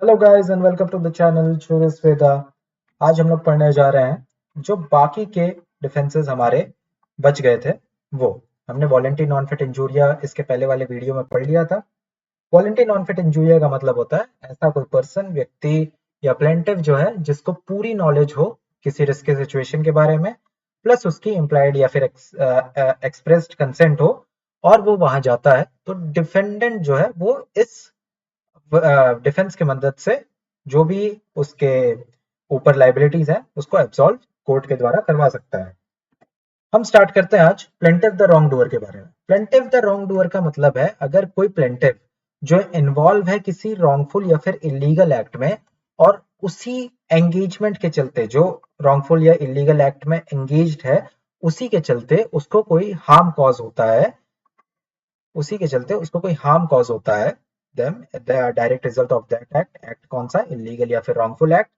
Hello guys and welcome to the channel Churis Veda. आज हम लोग पढ़ने जा रहे हैं जो बाकी के डिफेंसेस हमारे बच गए थे वो। हमने वॉलेंटरी नॉन फिट इंजूरिया इसके पहले वाले वीडियो में पढ़ लिया था। वॉलेंटरी नॉन फिट इंजूरिया का मतलब होता है ऐसा कोई पर्सन व्यक्ति या प्लेंटिव जो है जिसको पूरी नॉलेज हो किसी रिस्क के सिचुएशन के बारे में, प्लस उसकी इम्प्लाइड या फिर एक्सप्रेस्ड कंसेंट हो और वो वहां जाता है, तो डिफेंडेंट जो है वो इस डिफेंस की मदद से जो भी उसके ऊपर लाइबिलिटीज है उसको एब्सॉल्व कोर्ट के द्वारा करवा सकता है। हम स्टार्ट करते हैं आज प्लेंटिव द रॉन्ग डूअर के बारे में। प्लेंटिव द रॉन्ग डूअर का मतलब है अगर कोई प्लेंटिव जो इन्वॉल्व है किसी रॉन्गफुल या फिर इलीगल एक्ट में और उसी एंगेजमेंट के चलते जो रॉन्गफुल या इलीगल एक्ट में एंगेज्ड है उसी के चलते उसको कोई हार्म कॉज होता है, उसी के चलते उसको कोई हार्म कॉज होता है, then the direct result of that act कौन सा, इलीगल या फिर रॉन्गफुल एक्ट,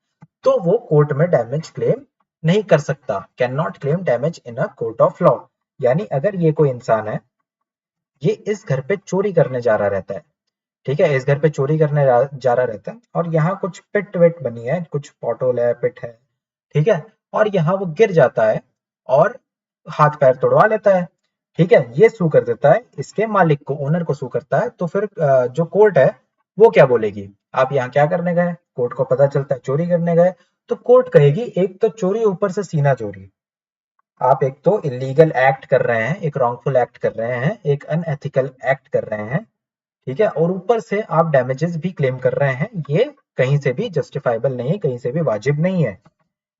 तो वो कोर्ट में डैमेज क्लेम नहीं कर सकता, can not claim damage in a court of law. यानी अगर ये कोई इंसान है, ये इस घर पे चोरी करने जा रहा रहता है, ठीक है, इस घर पे चोरी करने जा रहा रहता है और यहाँ कुछ पिट विट बनी है, कुछ पॉटोल है, पिट है, ठीक है, और यहाँ वो गिर जाता है और हाथ पैर तोड़वा लेता है, ठीक है, ये सू कर देता है इसके मालिक को, ओनर को सू करता है, तो फिर जो कोर्ट है वो क्या बोलेगी, आप यहाँ क्या करने गए, कोर्ट को पता चलता है चोरी करने गए, तो कोर्ट कहेगी एक तो चोरी, ऊपर से सीना चोरी, आप एक तो इलीगल एक्ट कर रहे हैं, एक रॉन्गफुल एक्ट कर रहे हैं, एक अनएथिकल एक्ट कर रहे हैं, ठीक है, और ऊपर से आप डैमेजेस भी क्लेम कर रहे हैं, ये कहीं से भी जस्टिफाइबल नहीं है, कहीं से भी वाजिब नहीं है।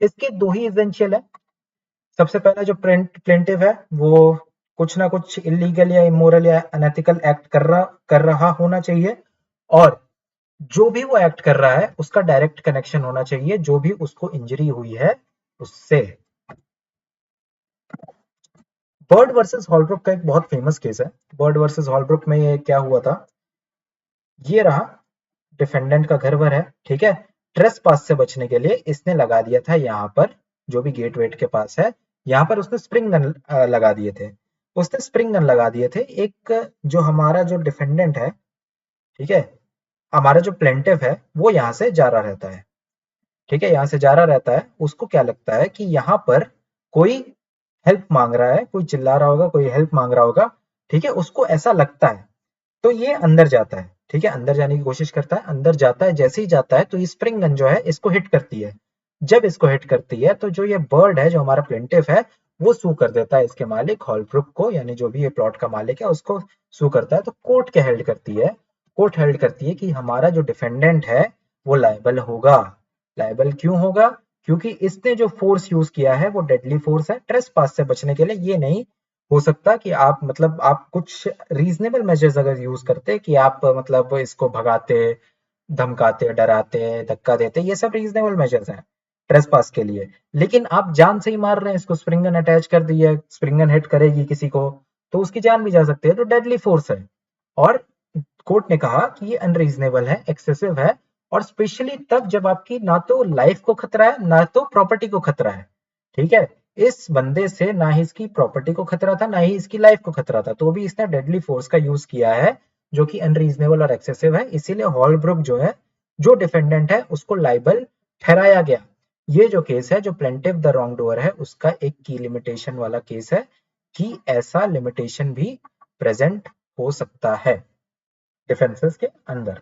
इसके दो ही एसेंशियल है। सबसे पहला जो प्लेंटिव है वो कुछ ना कुछ इलीगल या इमोरल या अनएथिकल एक्ट कर रहा होना चाहिए, और जो भी वो एक्ट कर रहा है उसका डायरेक्ट कनेक्शन होना चाहिए जो भी उसको इंजरी हुई है उससे। बर्ड वर्सेस हॉलब्रुक का एक बहुत फेमस केस है। बर्ड वर्सेस हॉलब्रुक में ये क्या हुआ था, ये रहा डिफेंडेंट का घर वर है, ठीक है, ट्रेस पास से बचने के लिए इसने लगा दिया था यहाँ पर, जो भी गेट वेट के पास है, यहाँ पर उसने स्प्रिंग गन लगा दिए थे, उसने स्प्रिंग गन लगा दिए थे। एक जो हमारा जो डिफेंडेंट है, ठीक है, हमारा जो प्लेंटिव है वो यहाँ से जा रहा रहता है, ठीक है, यहाँ से जा रहा रहता है, उसको क्या लगता है कि यहाँ पर कोई हेल्प मांग रहा है, कोई चिल्ला रहा होगा, कोई हेल्प मांग रहा होगा, ठीक है, उसको ऐसा लगता है, तो ये अंदर जाता है, ठीक है, अंदर जाने की कोशिश करता है, अंदर जाता है, जैसे ही जाता है तो ये स्प्रिंग गन जो है इसको हिट करती है। जब इसको हिट करती है तो जो ये बर्ड है जो हमारा प्लेंटिफ है वो सू कर देता है इसके मालिक हॉलब्रुक को, यानी जो भी ये प्लॉट का मालिक है उसको सू करता है, तो कोर्ट क्या हेल्ड करती है, कोर्ट हेल्ड करती है कि हमारा जो डिफेंडेंट है वो लायबल होगा। लायबल क्यों होगा, क्योंकि इसने जो फोर्स यूज किया है वो डेडली फोर्स है ट्रेस पास से बचने के लिए, ये नहीं हो सकता कि आप मतलब आप कुछ रीजनेबल मेजर्स अगर यूज करते कि आप मतलब इसको भगाते, धमकाते, डराते, धक्का देते, ये सब रीजनेबल मेजर्स हैं ट्रेस पास के लिए, लेकिन आप जान से ही मार रहे हैं इसको, स्प्रिंग गन अटैच कर दी है, स्प्रिंग गन हिट करेगी किसी को तो उसकी जान भी जा सकती है, तो डेडली फोर्स है। और कोर्ट ने कहा कि ये अनरीजनेबल है, एक्सेसिव है, और स्पेशली तब जब आपकी ना तो लाइफ को खतरा है ना तो प्रॉपर्टी को खतरा है, ठीक है, इस बंदे से ना ही इसकी प्रॉपर्टी को खतरा था ना ही इसकी लाइफ को खतरा था, तो भी इसने डेडली फोर्स का यूज किया है जो कि अनरीजनेबल और एक्सेसिव है, इसीलिए हॉलब्रुक जो है जो डिफेंडेंट है उसको लाइबल ठहराया गया। ये जो केस है जो प्लेंटिव द रॉन्ग डूअर है उसका एक की लिमिटेशन वाला केस है कि ऐसा लिमिटेशन भी प्रेजेंट हो सकता है डिफेंसेस के अंदर।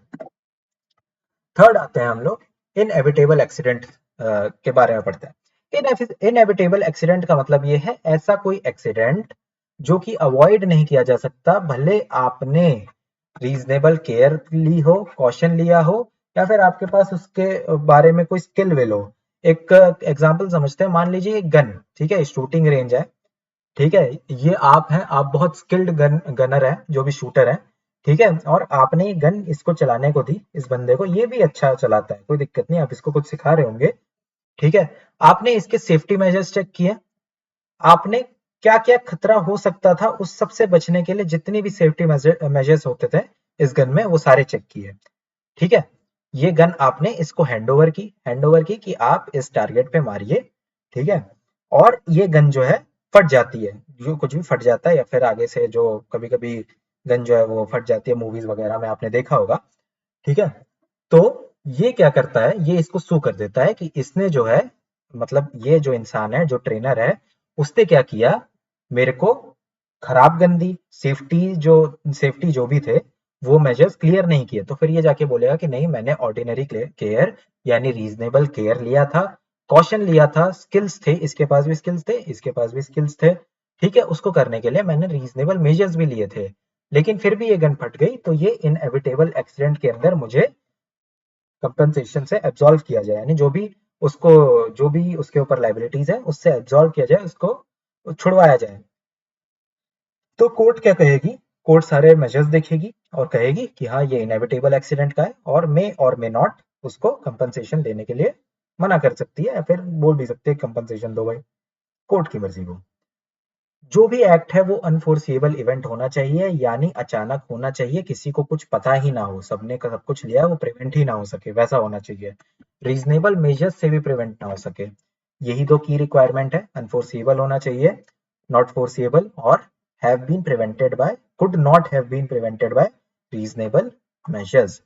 थर्ड आते हैं हम लोग इनएविटेबल एक्सीडेंट के बारे में पढ़ते हैं। इनएविटेबल एक्सीडेंट का मतलब ये है ऐसा कोई एक्सीडेंट जो कि अवॉइड नहीं किया जा सकता, भले आपने रीजनेबल केयर ली हो, कॉशन लिया हो, या फिर आपके पास उसके बारे में कोई स्किल विल हो। एक एग्जांपल समझते हैं, मान लीजिए एक गन, ठीक है, शूटिंग रेंज है, ठीक है, ये आप हैं, आप बहुत स्किल्ड गनर है, जो भी शूटर है, ठीक है, और आपने ये गन इसको चलाने को दी इस बंदे को, ये भी अच्छा चलाता है, कोई दिक्कत नहीं, आप इसको कुछ सिखा रहे होंगे, ठीक है, आपने इसके सेफ्टी मेजर्स चेक किए, आपने क्या क्या खतरा हो सकता था उस सबसे बचने के लिए जितने भी सेफ्टी मेजर्स होते थे इस गन में वो सारे चेक किए, ठीक है, ये गन आपने इसको हैंड ओवर की कि आप इस टारगेट पे मारिए, ठीक है, और ये गन जो है फट जाती है, जो कुछ भी फट जाता है, या फिर आगे से जो कभी कभी गन जो है वो फट जाती है मूवीज वगैरह में आपने देखा होगा, ठीक है, तो ये क्या करता है, ये इसको सू कर देता है कि इसने जो है, मतलब ये जो इंसान है, जो ट्रेनर है, उसने क्या किया, मेरे को खराब गंदी सेफ्टी जो भी थे वो मेजर्स क्लियर नहीं किए। तो फिर ये जाके बोलेगा कि नहीं, मैंने ऑर्डिनरी केयर यानी रीजनेबल केयर लिया था, कॉशन लिया था, स्किल्स थे, इसके पास भी स्किल्स थे, इसके पास भी स्किल्स थे, ठीक है, उसको करने के लिए मैंने रीजनेबल मेजर्स भी लिए थे, लेकिन फिर भी ये गन फट गई, तो ये इनएविटेबल एक्सीडेंट के अंदर मुझे कंपनसेशन से एब्जॉल्व किया जाए, यानी उसको जो भी उसके ऊपर लाइबिलिटीज है उससे एब्जॉल्व किया जाए, उसको छुड़वाया जाए। तो कोर्ट क्या कहेगी, कोर्ट सारे मेजर्स देखेगी और कहेगी कि हाँ ये इनएविटेबल एक्सीडेंट का है, और मे नॉट उसको कंपनसेशन देने के लिए मना कर सकती है, या फिर बोल भी सकती है कंपनसेशन दो भाई, कोर्ट की मर्जी वो। जो भी एक्ट है वो अनफोर्सिएबल इवेंट होना चाहिए, यानी अचानक होना चाहिए, किसी को कुछ पता ही ना हो, सबने का सब कुछ लिया, वो प्रिवेंट ही ना हो सके, वैसा होना चाहिए। रीजनेबल मेजर्स से भी प्रिवेंट ना हो सके। यही दो की रिक्वायरमेंट है, अनफोर्सिएबल होना चाहिए, नॉट फोर्सिएबल, और have been prevented by, could not have been prevented by reasonable measures.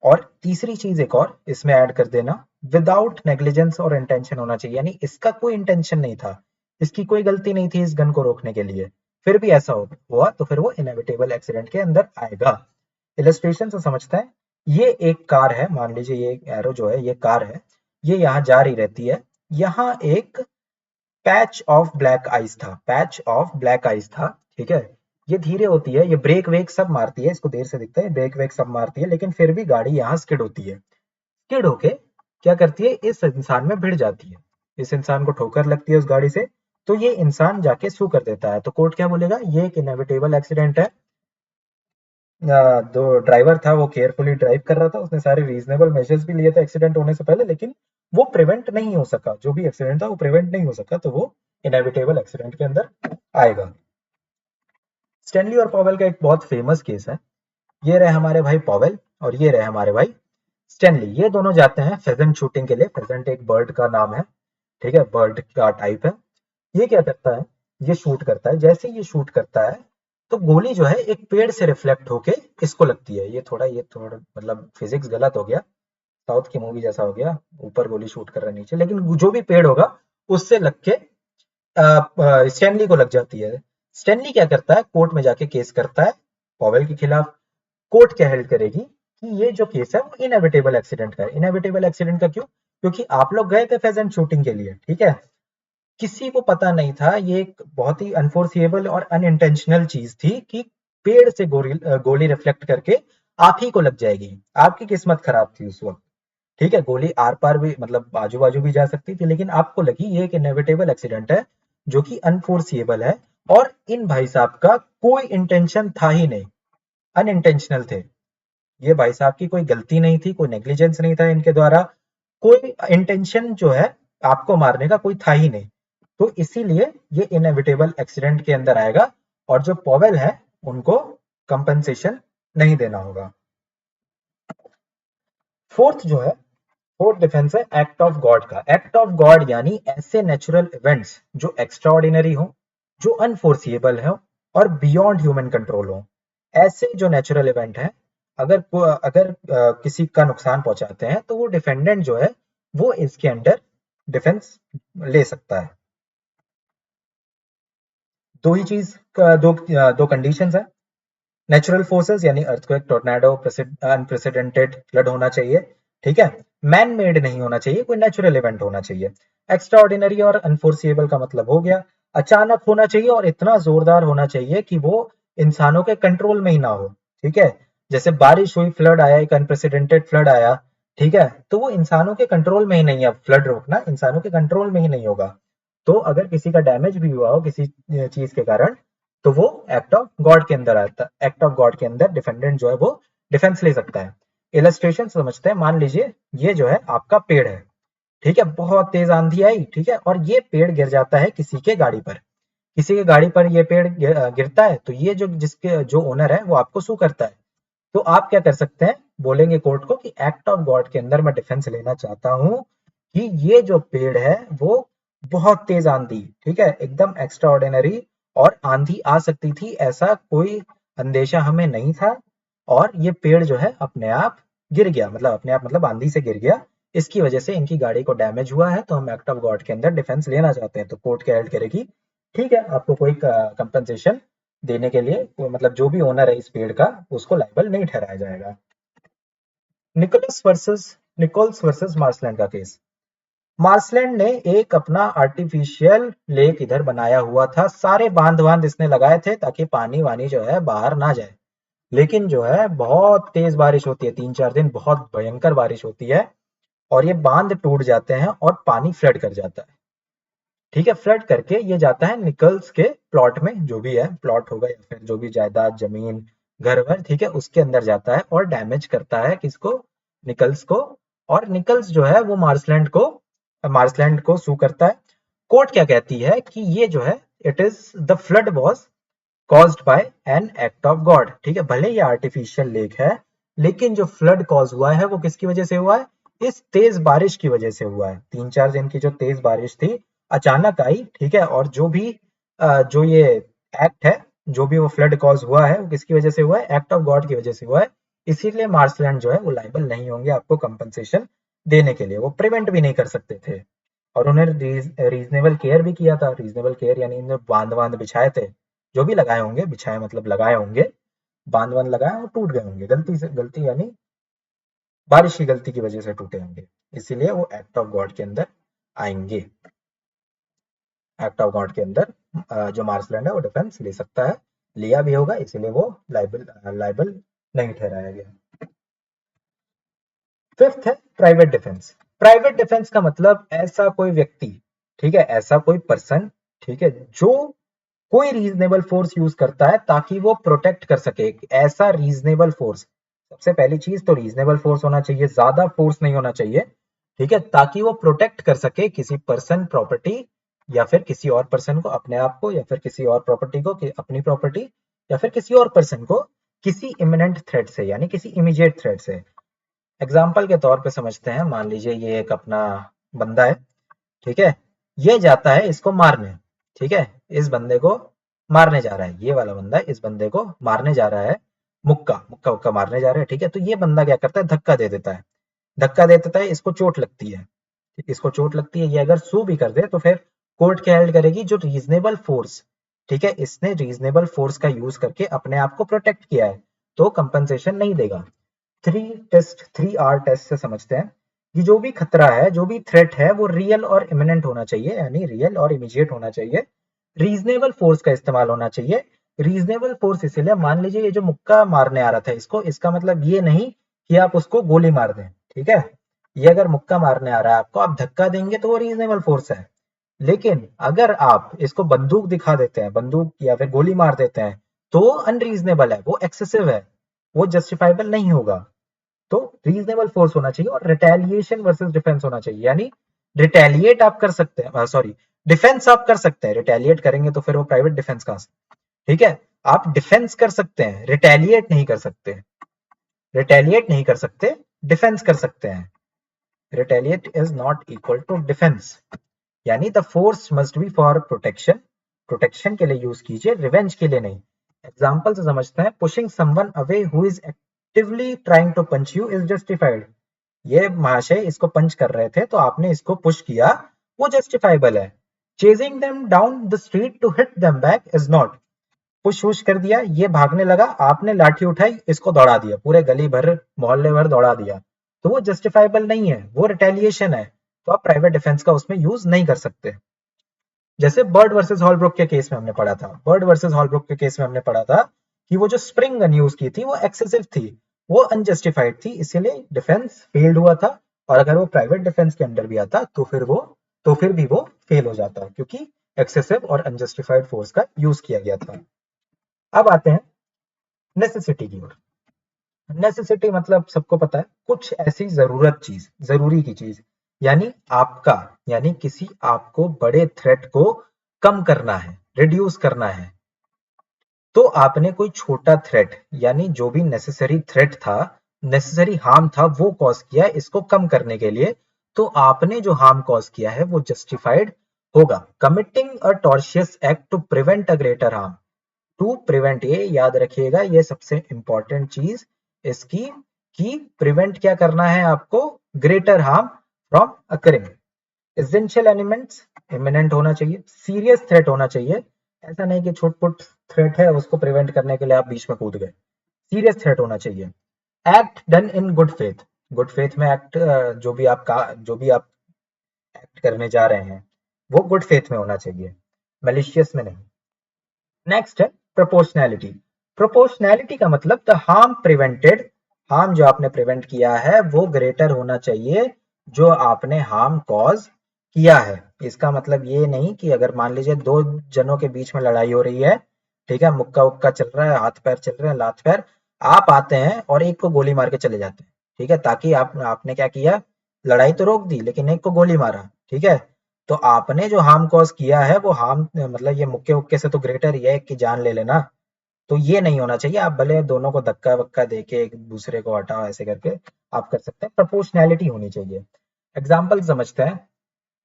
और तीसरी चीज एक और इसमें ऐड कर देना, विदाउट नेग्लिजेंस और इंटेंशन होना चाहिए, यानी इसका कोई इंटेंशन नहीं था, इसकी कोई गलती नहीं थी इस गन को रोकने के लिए, फिर भी ऐसा हुआ, तो फिर वो इनएविटेबल एक्सीडेंट के अंदर आएगा। इलस्ट्रेशन से समझते हैं। ये एक कार है, मान लीजिए ये एरो जो है ये कार है, ये यहाँ जा रही रहती है, यहाँ एक पैच ऑफ ब्लैक आइस था, ठीक है। ये धीरे होती है, ये ब्रेक वेक सब मारती है, इसको देर से दिखता है, ब्रेक वेक सब मारती है, लेकिन फिर भी गाड़ी यहाँ स्किड होती है, स्किड होके क्या करती है, इस इंसान में भिड़ जाती है, इस इंसान को ठोकर लगती है उस गाड़ी से, तो ये इंसान जाके सू कर देता है। तो कोर्ट क्या बोलेगा, ये एक इनएविटेबल एक्सीडेंट है, जो ड्राइवर था वो केयरफुली ड्राइव कर रहा था, उसने सारे रीजनेबल मेजर्स भी लिए थे एक्सीडेंट होने से पहले, लेकिन वो प्रिवेंट नहीं हो सका, जो भी एक्सीडेंट था वो प्रिवेंट नहीं हो सका, तो वो इनएविटेबल एक्सीडेंट के अंदर आएगा। स्टैनली और पॉवेल का एक बहुत फेमस केस है। ये रहे हमारे भाई पॉवेल और ये रहे हमारे भाई स्टैनली, ये दोनों जाते हैं फेजेंट शूटिंग के लिए। फेजेंट एक बर्ड का नाम है, ठीक है, बर्ड का टाइप है। ये क्या करता है, ये शूट करता है, जैसे ये शूट करता है तो गोली जो है एक पेड़ से रिफ्लेक्ट होके इसको लगती है। ये थोड़ा मतलब फिजिक्स गलत हो गया, साउथ की मूवी जैसा हो गया, ऊपर गोली शूट कर रहा है नीचे, लेकिन जो भी पेड़ होगा उससे लग के स्टैनली को लग जाती है। स्टैनली क्या करता है, कोर्ट में जाके केस करता है पॉवेल के खिलाफ। कोर्ट क्या हेल्ड करेगी कि ये जो केस है वो इनएविटेबल एक्सीडेंट का है। इनएविटेबल एक्सीडेंट का क्यों, क्योंकि आप लोग गए थे फेजेंट शूटिंग के लिए, ठीक है, किसी को पता नहीं था, ये एक बहुत ही अनफोर्सिएबल और अनइंटेंशनल चीज थी कि पेड़ से गोली रिफ्लेक्ट करके आप ही को लग जाएगी, आपकी किस्मत खराब थी उस वक्त, ठीक है, गोली आर पार भी मतलब आजू बाजू भी जा सकती थी, लेकिन आपको लगी, ये एक इनएविटेबल एक्सीडेंट है जो कि अनफोर्सिएबल है, और इन भाई साहब का कोई इंटेंशन था ही नहीं, अनइंटेंशनल थे, ये भाई साहब की कोई गलती नहीं थी, कोई नेग्लिजेंस नहीं था इनके द्वारा, कोई इंटेंशन जो है आपको मारने का कोई था ही नहीं, तो इसीलिए ये इनएविटेबल एक्सीडेंट के अंदर आएगा, और जो पॉवेल है उनको कंपनसेशन नहीं देना होगा। फोर्थ जो है, फोर्थ डिफेंस है एक्ट ऑफ गॉड का। एक्ट ऑफ गॉड यानी ऐसे नेचुरल इवेंट्स जो एक्स्ट्रा ऑर्डिनरी हो, जो अनफोर्सिएबल हो और बियॉन्ड ह्यूमन कंट्रोल हो, ऐसे जो नेचुरल इवेंट है, अगर किसी का नुकसान पहुंचाते हैं तो वो डिफेंडेंट जो है वो इसके अंडर डिफेंस ले सकता है। दो ही चीज का दो कंडीशंस है, नेचुरल फोर्सेस यानी अर्थक्वेक, टोर्नेडो, अनप्रेसिडेंटेड फ्लड होना चाहिए, ठीक है, मैन मेड नहीं होना चाहिए, कोई नेचुरल इवेंट होना चाहिए। एक्स्ट्रा ऑर्डिनरी और अनफोर्सिएबल का मतलब हो गया अचानक होना चाहिए और इतना जोरदार होना चाहिए कि वो इंसानों के कंट्रोल में ही ना हो, ठीक है, जैसे बारिश हुई, फ्लड आया, एक अनप्रेसिडेंटेड फ्लड आया, ठीक है, तो वो इंसानों के कंट्रोल में ही नहीं है, फ्लड रोकना इंसानों के कंट्रोल में ही नहीं होगा। तो अगर किसी का डैमेज भी हुआ हो किसी चीज के कारण, तो वो एक्ट ऑफ गॉड के अंदर आता है, एक्ट ऑफ गॉड के अंदर डिफेंडेंट जो है वो डिफेंस ले सकता है। इलस्ट्रेशन समझते हैं, मान लीजिए ये जो है आपका पेड़ है, ठीक है, बहुत तेज आंधी आई, ठीक है, और ये पेड़ गिर जाता है किसी के गाड़ी पर, किसी के गाड़ी पर ये पेड़ गिरता है, तो ये जो जिसके जो ओनर है वो आपको सू करता है, तो आप क्या कर सकते हैं, बोलेंगे कोर्ट को कि एक्ट ऑफ गॉड के अंदर मैं डिफेंस लेना चाहता हूं कि ये जो पेड़ है वो बहुत तेज आंधी, ठीक है, एकदम एक्स्ट्रा ऑर्डिनरी, और आंधी आ सकती थी ऐसा कोई अंदेशा हमें नहीं था, और ये पेड़ जो है अपने आप गिर गया, मतलब अपने आप, मतलब आंधी से गिर गया, इसकी वजह से इनकी गाड़ी को डैमेज हुआ है, तो हम एक्ट ऑफ गॉड के अंदर डिफेंस लेना चाहते हैं। तो कोर्ट क्या हेल्ड करेगी, ठीक है, आपको कोई कंपनसेशन देने के लिए, मतलब जो भी ओनर है इस पेड़ का, उसको लायबल नहीं ठहराया जाएगा। निकोल्स वर्सेस मार्सलैंड का केस। मार्सलैंड ने एक अपना आर्टिफिशियल लेक इधर बनाया हुआ था, सारे बांध बांध इसने लगाए थे ताकि पानी वानी जो है बाहर ना जाए। लेकिन जो है बहुत तेज बारिश होती है, 3-4 दिन बहुत भयंकर बारिश होती है, और ये बांध टूट जाते हैं और पानी फ्लड कर जाता है। ठीक है, फ्लड करके ये जाता है निकल्स के प्लॉट में, जो भी है प्लॉट होगा या फिर जो भी जायदाद जमीन घर वर, ठीक है, उसके अंदर जाता है और डैमेज करता है किसको, निकल्स को। और निकल्स जो है वो मार्सलैंड को सू करता है। कोर्ट क्या कहती है कि ये जो है, it is the flood was caused by an act of God. ठीक है, भले ये आर्टिफिशियल लेक है, लेकिन जो फ्लड कॉज हुआ है वो किसकी वजह से हुआ है, इस तेज बारिश की वजह से हुआ है। 3-4 दिन की जो तेज बारिश थी अचानक आई, ठीक है, और जो भी जो ये एक्ट है, जो भी वो फ्लड कॉज हुआ है वो किसकी वजह से हुआ है, एक्ट ऑफ गॉड की वजह से हुआ है। इसीलिए मार्सलैंड जो है वो लाइबल नहीं होंगे आपको कंपनसेशन देने के लिए, वो प्रिवेंट भी नहीं कर सकते थे। और उन्होंने रीजनेबल केयर भी किया था। रीजनेबल केयर यानी इन्होंने बांध बांध बिछाए थे, जो भी लगाए होंगे, बिछाए मतलब लगाए होंगे, बांध बांध लगाए और टूट गए होंगे गलती से, गलती यानी बारिश की गलती की वजह से टूटे होंगे, इसीलिए वो एक्ट ऑफ गॉड के अंदर आएंगे। एक्ट ऑफ गॉड के अंदर जो मार्सलैंड है वो डिफेंस ले सकता है, लिया भी होगा, इसीलिए वो लाइबल नहीं ठहराया गया। फिफ्थ है प्राइवेट डिफेंस। प्राइवेट डिफेंस का मतलब ऐसा कोई व्यक्ति, ठीक है, ऐसा कोई पर्सन, ठीक है, जो कोई रीजनेबल फोर्स यूज करता है ताकि वो प्रोटेक्ट कर सके। ऐसा रीजनेबल फोर्स, सबसे पहली चीज तो रीजनेबल फोर्स होना चाहिए, ज्यादा फोर्स नहीं होना चाहिए, ठीक है, ताकि वो प्रोटेक्ट कर सके किसी पर्सन प्रॉपर्टी, या फिर किसी और पर्सन को, अपने आप को, या फिर किसी और प्रॉपर्टी को, अपनी प्रॉपर्टी, या फिर किसी और पर्सन को किसी इमिनेंट थ्रेट से, यानी किसी इमीडिएट थ्रेट से। एग्जाम्पल के तौर पे समझते हैं, मान लीजिए ये एक अपना बंदा है, ठीक है, ये जाता है इसको मारने, ठीक है, इस बंदे को मारने जा रहा है, ये वाला बंदा इस बंदे को मारने जा रहा है, मुक्का मुक्का मुक्का मारने जा रहा है, ठीक है, तो ये बंदा क्या करता है, धक्का दे देता है, धक्का दे देता है, इसको चोट लगती है, इसको चोट लगती है, ये अगर सू भी कर दे तो फिर कोर्ट क्या हेल्ड करेगी, जो रीजनेबल फोर्स, ठीक है, इसने रीजनेबल फोर्स का यूज करके अपने आप को प्रोटेक्ट किया है, तो कंपनसेशन नहीं देगा। 3R टेस्ट से समझते हैं कि जो भी खतरा है, जो भी थ्रेट है, वो रियल और इमिनेंट होना चाहिए, यानी रियल और इमीडिएट होना चाहिए, रीजनेबल फोर्स का इस्तेमाल होना चाहिए। रीजनेबल फोर्स इसीलिए, मान लीजिए ये जो मुक्का मारने आ रहा था इसको, इसका मतलब ये नहीं कि आप उसको गोली मार दें, ठीक है, ये अगर मुक्का मारने आ रहा है आपको, आप धक्का देंगे तो वो रीजनेबल फोर्स है। लेकिन अगर आप इसको बंदूक दिखा देते हैं, बंदूक या फिर गोली मार देते हैं, तो वो अनरीजनेबल है, वो एक्सेसिव है, वो जस्टिफाइबल नहीं होगा। तो रीजनेबल फोर्स होना चाहिए, और रिटेलिएशन वर्सेस डिफेंस होना चाहिए, यानी रिटेलिएट आप कर सकते हैं, सॉरी, डिफेंस आप कर सकते हैं, रिटेलिएट करेंगे तो फिर वो प्राइवेट डिफेंस कहां से, ठीक है, आप डिफेंस कर सकते हैं, रिटेलिएट नहीं कर सकते, रिटेलिएट नहीं कर सकते, डिफेंस कर सकते हैं। Retaliate is not equal to defence, यानी the force must be for protection, protection के लिए यूज कीजिए, रिवेंज के लिए नहीं। एग्जाम्पल से समझते हैं, pushing someone away who is actively trying to punch you is justified. ये महाशय इसको पंच कर रहे थे तो आपने इसको पुश किया, वो जस्टिफाइबल है। Chasing them down the street to hit them back is not. Push वुश कर दिया, ये भागने लगा, आपने लाठी उठाई, इसको दौड़ा दिया, पूरे गली भर मोहल्ले भर दौड़ा दिया, तो वो जस्टिफाइबल नहीं है, वो रिटेलिएशन है, तो आप प्राइवेट डिफेंस का उसमें यूज नहीं कर सकते। जैसे बर्ड वर्सेस हॉलब्रुक के केस में हमने पढ़ा था, बर्ड वर्सेस हॉलब्रुक के केस में हमने पढ़ा था कि वो जो स्प्रिंग गन यूज की थी वो एक्सेसिव थी, वो अनजस्टिफाइड थी, इसीलिए डिफेंस फेल्ड हुआ था। और अगर वो प्राइवेट डिफेंस के अंडर भी आता तो फिर भी वो फेल हो जाता, क्योंकि एक्सेसिव और अनजस्टिफाइड फोर्स का यूज किया गया था। अब आते हैं नेसेसिटी की ओर। नेसेसिटी मतलब सबको पता है, कुछ ऐसी जरूरत चीज, जरूरी की चीज, यानी आपका, यानी किसी आपको बड़े थ्रेट को कम करना है, रिड्यूस करना है, तो आपने कोई छोटा थ्रेट, यानी जो भी नेसेसरी थ्रेट था, नेसेसरी हार्म था, वो कॉज किया इसको कम करने के लिए, तो आपने जो हार्म कॉज किया है वो जस्टिफाइड होगा। Committing a tortious act to prevent a greater harm, to prevent, ये याद रखिएगा, ये सबसे इंपॉर्टेंट चीज इसकी कि प्रिवेंट क्या करना है आपको, greater harm from occurring. Essential elements imminent होना चाहिए, सीरियस थ्रेट होना चाहिए, ऐसा नहीं कि छोट-पुट थ्रेट है उसको प्रिवेंट करने के लिए आप बीच में कूद गए, सीरियस थ्रेट होना चाहिए। Act done in good faith, good faith में एक्ट, जो भी आप एक्ट करने जा रहे हैं वो गुड फेथ में होना चाहिए, मैलिशियस में नहीं। नेक्स्ट है प्रोपोर्शनैलिटी। प्रोपोर्शनैलिटी का मतलब द हार्म प्रिवेंटेड, हार्म जो आपने प्रिवेंट किया है वो ग्रेटर होना चाहिए जो आपने हार्म कॉज किया है। इसका मतलब ये नहीं कि अगर मान लीजिए दो जनों के बीच में लड़ाई हो रही है, ठीक है, मुक्का उक्का चल रहा है, हाथ पैर चल रहे हैं, लात पैर, आप आते हैं और एक को गोली मार के चले जाते हैं, ठीक है, ताकि आपने क्या किया, लड़ाई तो रोक दी लेकिन एक को गोली मारा, ठीक है। तो आपने जो हार्म कॉज किया है वो हार्म मतलब ये मुक्के उक्के से तो ग्रेटर ही है कि जान ले लेना, तो ये नहीं होना चाहिए। आप भले दोनों को धक्का वक्का देके एक दूसरे को हटाओ ऐसे करके आप कर सकते हैं, प्रोपोर्शनैलिटी होनी चाहिए। एग्जाम्पल समझते हैं।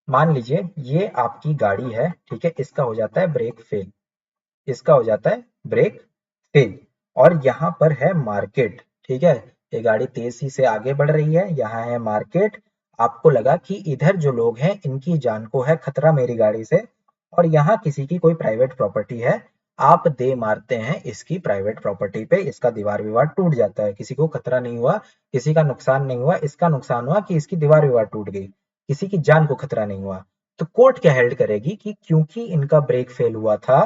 मान लीजिए ये आपकी गाड़ी है, ठीक है, इसका हो जाता है ब्रेक फेल, इसका हो जाता है ब्रेक फेल, और यहाँ पर है मार्केट, ठीक है, ये गाड़ी तेजी से आगे बढ़ रही है, यहाँ है मार्केट, आपको लगा कि इधर जो लोग हैं इनकी जान को है खतरा मेरी गाड़ी से, और यहाँ किसी की कोई प्राइवेट प्रॉपर्टी है, आप दे मारते हैं इसकी प्राइवेट प्रॉपर्टी पे, इसका दीवार विवार टूट जाता है, किसी को खतरा नहीं हुआ, किसी का नुकसान नहीं हुआ, इसका नुकसान हुआ कि इसकी दीवार विवार टूट गई, किसी की जान को खतरा नहीं हुआ। तो कोर्ट क्या हेल्ड करेगी कि क्योंकि इनका ब्रेक फेल हुआ था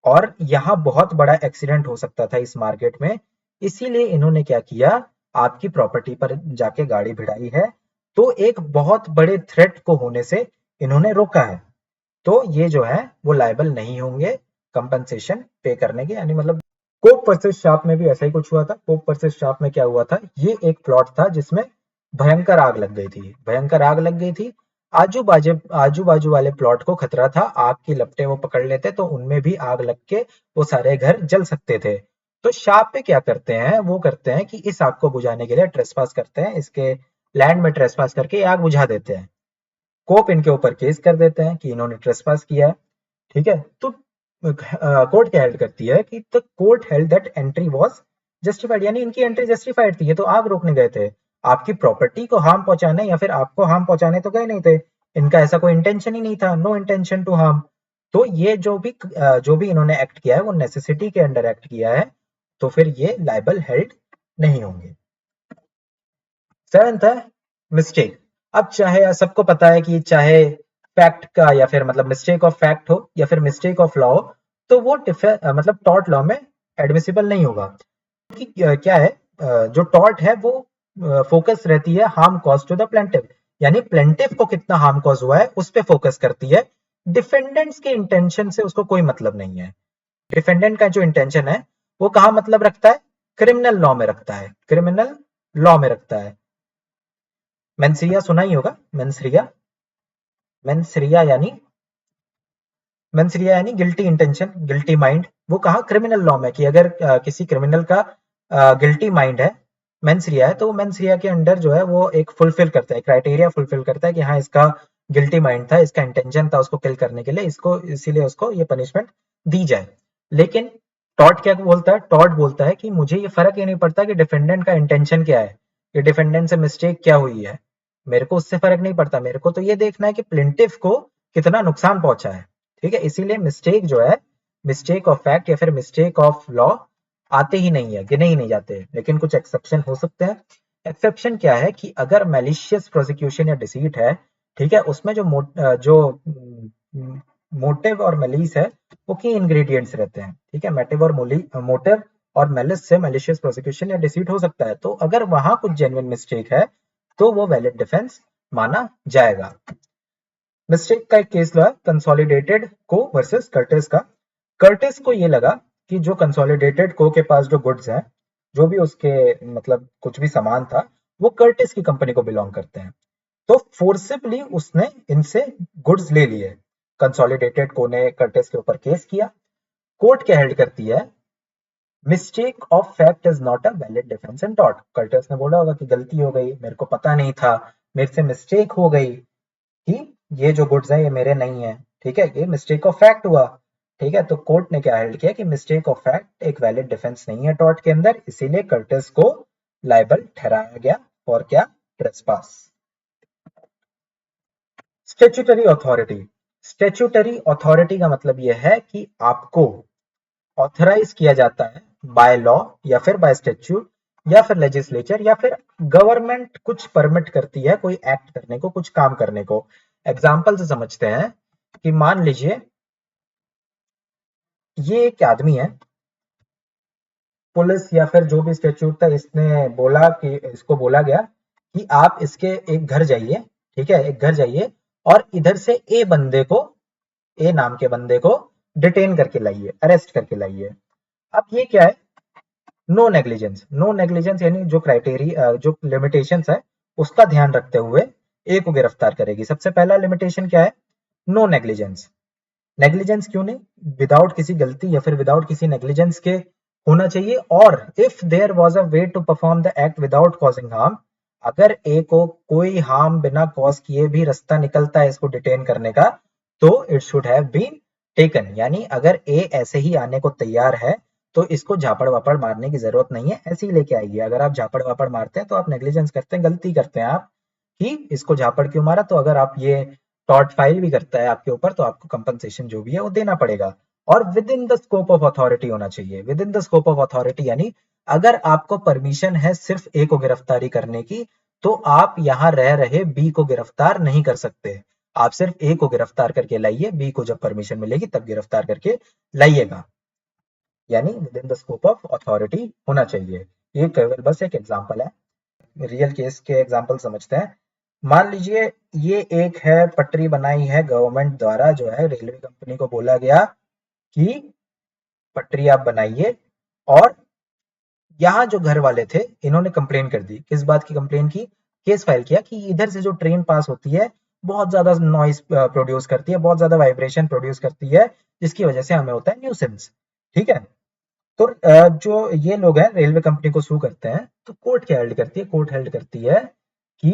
और यहाँ बहुत बड़ा एक्सीडेंट हो सकता था इस मार्केट में, इसीलिए इन्होंने क्या किया, आपकी प्रॉपर्टी पर जाके गाड़ी भिड़ाई है, तो एक बहुत बड़े थ्रेट को होने से इन्होंने रोका है, तो ये जो है वो लायबल नहीं होंगे कंपनसेशन पे करने के, यानी मतलब कोप वर्सेस शार्प में भी ऐसा ही कुछ हुआ था। कोप वर्सेस शार्प में क्या हुआ था, ये एक प्लॉट था जिसमें भयंकर आग लग गई थी, भयंकर आग लग गई थी, आजू बाजू वाले प्लॉट को खतरा था आग की लपटें वो पकड़ लेते तो उनमें भी आग लग के वो सारे घर जल सकते थे। तो शार्प पे क्या करते हैं, वो करते हैं कि इस आग को बुझाने के लिए ट्रेसपास करते हैं, इसके लैंड में ट्रेसपास करके आग बुझा देते हैं। कोप इनके ऊपर केस कर देते हैं कि इन्होंने ट्रेसपास किया है, ठीक है। तो कोर्ट क्या हेल्ड करती है कि the court held that entry was justified, यानी इनकी एंट्री जस्टिफाइड थी, ये तो आग रोकने गए थे, आपकी प्रॉपर्टी को हार्म पहुंचाने या फिर आपको हार्म पहुंचाने तो गए नहीं थे, इनका ऐसा कोई इंटेंशन ही नहीं था, नो इंटेंशन टू हार्म। तो ये जो भी इन्होंने एक्ट किया है वो नेसेसिटी के अंडर एक्ट किया है, तो फिर ये लाइबल हेल्ड नहीं होंगे। सेवेंथ है मिस्टेक। अब चाहे सबको पता है कि चाहे फैक्ट का या फिर मतलब मिस्टेक ऑफ फैक्ट हो या फिर मिस्टेक ऑफ लॉ हो, तो वो मतलब टॉर्ट लॉ में एडमिसिबल नहीं होगा, क्योंकि क्या है, जो टॉर्ट है वो फोकस रहती है harm cause to the plaintiff, यानी प्लेंटिफ को कितना हार्म कॉज हुआ है उस पे फोकस करती है, डिफेंडेंट्स के इंटेंशन से उसको कोई मतलब नहीं है। डिफेंडेंट का जो इंटेंशन है वो कहाँ मतलब रखता है, क्रिमिनल लॉ में रखता है, क्रिमिनल लॉ में रखता है। मेंसरिया सुना ही होगा, मेंसरिया, मेंसरिया यानी मेंसरिया यानी गिल्टी इंटेंशन, गिल्टी माइंड, वो कहा क्रिमिनल लॉ में कि अगर किसी क्रिमिनल का गिल्टी माइंड है, मेंसरिया है, तो मेंसरिया के अंडर जो है वो एक फुलफिल करता है, क्राइटेरिया फुलफिल करता है कि हाँ इसका गिल्टी माइंड था, इसका इंटेंशन था उसको किल करने के लिए, इसको इसीलिए उसको ये पनिशमेंट दी जाए। लेकिन टॉर्ट क्या बोलता है, टॉर्ट बोलता है कि मुझे ये फर्क ही नहीं पड़ता कि डिफेंडेंट का इंटेंशन क्या है, कि डिफेंडेंट से मिस्टेक क्या हुई है, मेरे को उससे फर्क नहीं पड़ता, मेरे को तो ये देखना है कि प्लेंटिफ को कितना नुकसान पहुंचा है, ठीक है। इसीलिए मिस्टेक जो है, मिस्टेक ऑफ फैक्ट या फिर मिस्टेक ऑफ लॉ आते ही नहीं है, गिने ही नहीं जाते, लेकिन कुछ एक्सेप्शन हो सकते हैं। एक्सेप्शन क्या है कि अगर मैलिशियस प्रोसिक्यूशन या डिसीट है, ठीक है, उसमें जो मोटिव और मेलिस है वो की इंग्रेडिएंट्स रहते हैं, ठीक है, मोटिव और मेलिस से मैलिशियस प्रोसिक्यूशन या डिसीट हो सकता है, तो अगर वहां कुछ जेन्युइन मिस्टेक है तो वो वैलिड डिफेंस माना जाएगा। मिस्टेक का एक केस लगा कंसोलिडेटेड को वर्सेस कर्टिस का। कर्टिस को ये लगा कि जो कंसोलिडेटेड को के पास जो गुड्स हैं, जो भी उसके मतलब कुछ भी सामान था, वो कर्टिस की कंपनी को बिलोंग करते हैं, तो फोर्सिबली उसने इनसे गुड्स ले लिए। कंसोलिडेटेड को ने कर्टिस के ऊपर केस किया। कोर्ट क्या हेल्ड करती है, mistake of fact is not a valid defence in tort. Curtis ने बोला होगा कि गलती हो गई, मेरे को पता नहीं था, मेरे से मिस्टेक हो गई कि ये जो गुड्स हैं ये मेरे नहीं है, ठीक है, ये मिस्टेक ऑफ फैक्ट हुआ, ठीक है। तो कोर्ट ने क्या हेल्ड किया कि मिस्टेक ऑफ फैक्ट एक वैलिड डिफेंस नहीं है टॉर्ट के अंदर, इसीलिए कर्टिस को लायबल ठहराया गया और क्या, trespass. Statutory authority, statutory authority का मतलब यह है कि आपको ऑथराइज किया जाता है बाय लॉ या फिर बाय स्टेच्यूट या फिर लेजिस्लेचर या फिर गवर्नमेंट कुछ परमिट करती है कोई एक्ट करने को, कुछ काम करने को। एग्जाम्पल से समझते हैं कि मान लीजिए ये एक आदमी है, पुलिस या फिर जो भी स्टेच्यूट था इसने बोला कि इसको बोला गया कि आप इसके एक घर जाइए, ठीक है, एक घर जाइए और इधर से ए बंदे को, ए नाम के बंदे को डिटेन करके लाइए, अरेस्ट करके लाइए। अब ये क्या है, नो नेग्लिजेंस, नो नेग्लिजेंस यानी जो क्राइटेरिया, जो लिमिटेशंस है उसका ध्यान रखते हुए ए को गिरफ्तार करेगी। सबसे पहला लिमिटेशन क्या है, नो नेग्लिजेंस। नेग्लिजेंस क्यों नहीं, विदाउट किसी गलती या फिर विदाउट किसी नेग्लिजेंस के होना चाहिए। और if there was a way to perform the act without causing harm, अगर ए को कोई हार्म बिना कॉज किए भी रास्ता निकलता है इसको डिटेन करने का, तो it should have been taken. यानी अगर ए ऐसे ही आने को तैयार है तो इसको झापड़ वापड़ मारने की जरूरत नहीं है, ऐसे ही लेके आइए। अगर आप झापड़ वापड़ मारते हैं तो आप नेग्लिजेंस करते हैं, गलती करते हैं आप कि इसको झापड़ क्यों मारा। तो अगर आप ये टॉर्ट फाइल भी करता है आपके ऊपर तो आपको कंपनसेशन जो भी है वो देना पड़ेगा। और with in the scope of authority होना चाहिए, with in the scope of authority यानी अगर आपको परमिशन है सिर्फ ए को गिरफ्तारी करने की तो आप यहां रह रहे बी को गिरफ्तार नहीं कर सकते। आप सिर्फ ए को गिरफ्तार करके लाइए, बी को जब परमिशन मिलेगी तब गिरफ्तार करके लाइएगा। यानी with in the scope of authority होना चाहिए। ये केवल बस एक एग्जांपल है, रियल केस के एग्जांपल समझते हैं। मान लीजिए ये एक है पटरी बनाई है गवर्नमेंट द्वारा, जो है रेलवे कंपनी को बोला गया कि पटरी आप बनाइए, और यहाँ जो घर वाले थे इन्होंने कंप्लेन कर दी। किस बात की कंप्लेन की, केस फाइल किया कि इधर से जो ट्रेन पास होती है बहुत ज्यादा नॉइस प्रोड्यूस करती है, बहुत ज्यादा वाइब्रेशन प्रोड्यूस करती है, जिसकी वजह से हमें होता है न्यूसेंस। ठीक है, तो जो ये लोग हैं रेलवे कंपनी को सू करते हैं, तो कोर्ट क्या हेल्ड करती है, कोर्ट हेल्ड करती है कि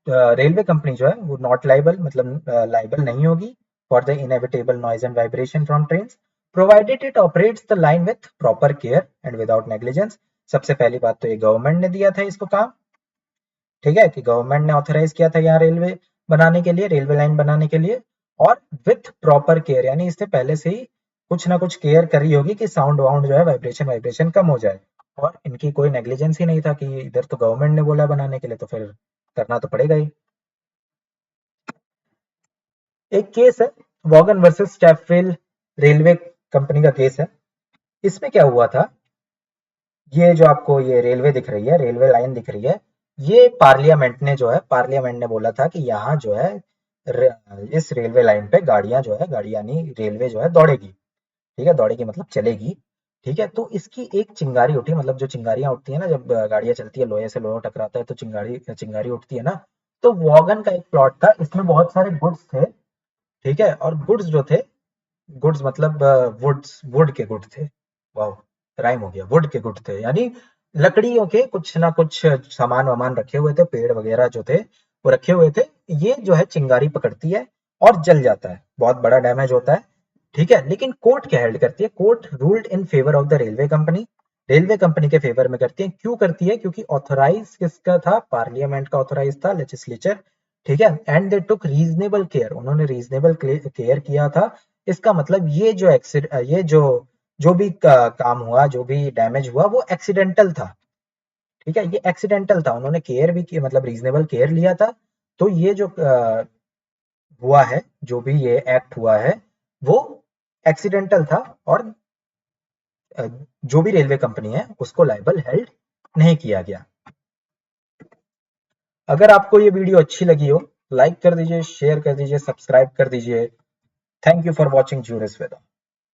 रेलवे कंपनी जो है वो नॉट लाइबल, मतलब लाइबल नहीं होगी for the inevitable noise and vibration from trains provided it operates the line with proper care and without negligence. सबसे पहली बात तो ये गवर्नमेंट ने दिया था इसको काम, ठीक है, कि गवर्नमेंट ने ऑथराइज किया था यहाँ रेलवे बनाने के लिए, रेलवे लाइन बनाने के लिए, और विथ प्रॉपर केयर यानी इससे पहले से ही कुछ ना कुछ केयर करी होगी कि साउंड वाउंड जो है, वाइब्रेशन वाइब्रेशन कम हो जाए। और इनकी कोई नेग्लिजेंस ही नहीं था कि इधर तो गवर्नमेंट ने बोला बनाने के लिए तो फिर करना तो पड़ेगा ही। एक केस है वॉगन वर्सेस स्टैफेल रेलवे कंपनी का केस है। इसमें क्या हुआ था, ये जो आपको ये रेलवे दिख रही है, रेलवे लाइन दिख रही है, ये पार्लियामेंट ने जो है, पार्लियामेंट ने बोला था कि यहाँ जो है इस रेलवे लाइन पे गाड़ियां जो है, गाड़ी यानी रेलवे जो है दौड़ेगी, ठीक है, दौड़ेगी मतलब चलेगी। ठीक है, तो इसकी एक चिंगारी उठी, मतलब जो चिंगारियां उठती है ना जब गाड़ियां चलती है, लोहे से लोहा टकराता है तो चिंगारी चिंगारी उठती है ना। तो वॉगन का एक प्लॉट था, इसमें बहुत सारे गुड्स थे, ठीक है, और गुड्स जो थे, गुड्स मतलब वुड्स, वुड के गुड थे, वाह राइम हो गया, वुड के गुड थे यानी लकड़ियों के कुछ ना कुछ सामान वामान रखे हुए थे, पेड़ वगैरह जो थे वो रखे हुए थे। ये जो है चिंगारी पकड़ती है और जल जाता है, बहुत बड़ा डैमेज होता है। ठीक है, लेकिन कोर्ट क्या हेल्ड करती है, court ruled in favour of the railway company, railway company के फेवर में करती है। क्यों करती है, क्योंकि ऑथराइज किसका था, पार्लियामेंट का ऑथराइज था, लेजिस्लेचर। ठीक है, and they took reasonable care, उन्होंने रीजनेबल केयर किया था। इसका मतलब ये जो ये जो भी काम हुआ, जो भी डैमेज हुआ वो एक्सीडेंटल था। ठीक है, ये एक्सीडेंटल था, उन्होंने केयर भी की, मतलब रीजनेबल केयर लिया था। तो ये जो हुआ है, जो भी ये एक्ट हुआ है वो एक्सीडेंटल था, और जो भी रेलवे कंपनी है उसको लाइबल हेल्ड नहीं किया गया। अगर आपको ये वीडियो अच्छी लगी हो, लाइक कर दीजिए, शेयर कर दीजिए, सब्सक्राइब कर दीजिए। Thank you for watching juris Veda.